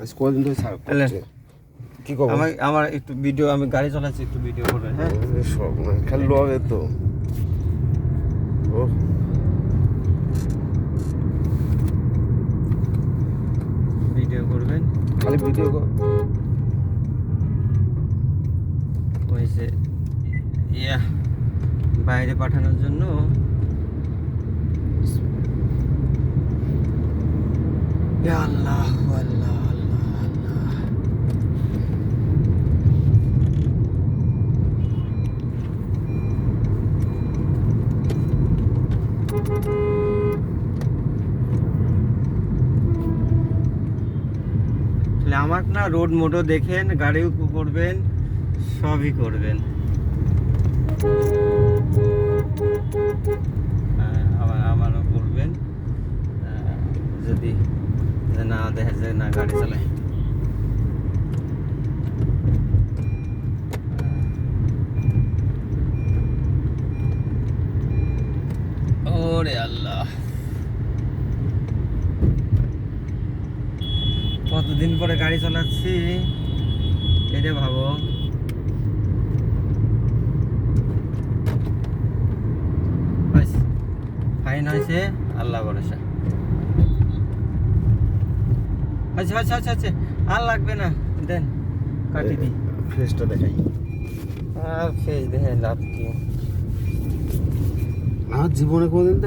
আজ কদিন ধরে ছাড় করছে কি খবর আমার একটু ভিডিও, আমি গাড়ি চালাচ্ছি, একটু ভিডিও করবেন। হ্যাঁ সব খালি লগে তো ও ভিডিও করবেন, খালি ভিডিও কর হয়েছে ইয়া বাইরে পাঠানোর জন্য। ইয়া আল্লাহ আল্লাহ আল্লাহ আল্লাহ। আমার না রোড মোটো দেখেন, গাড়িও করবেন, সবই করবেন। আমারও করবেন, যদি না দেখা যায় না গাড়ি চালায়। ওরে আল্লাহ, কতদিন পরে গাড়ি চালাচ্ছি এটা ভাবো। ফাইন হয়েছে, আল্লাহ ভরসা। আচ্ছা আচ্ছা আচ্ছা আচ্ছা, আর লাগবে না, দেন কাটি দিই। ফেসটা দেখাই আর ফেস দেখে লাভ কি? আমার জীবনে কোনদিন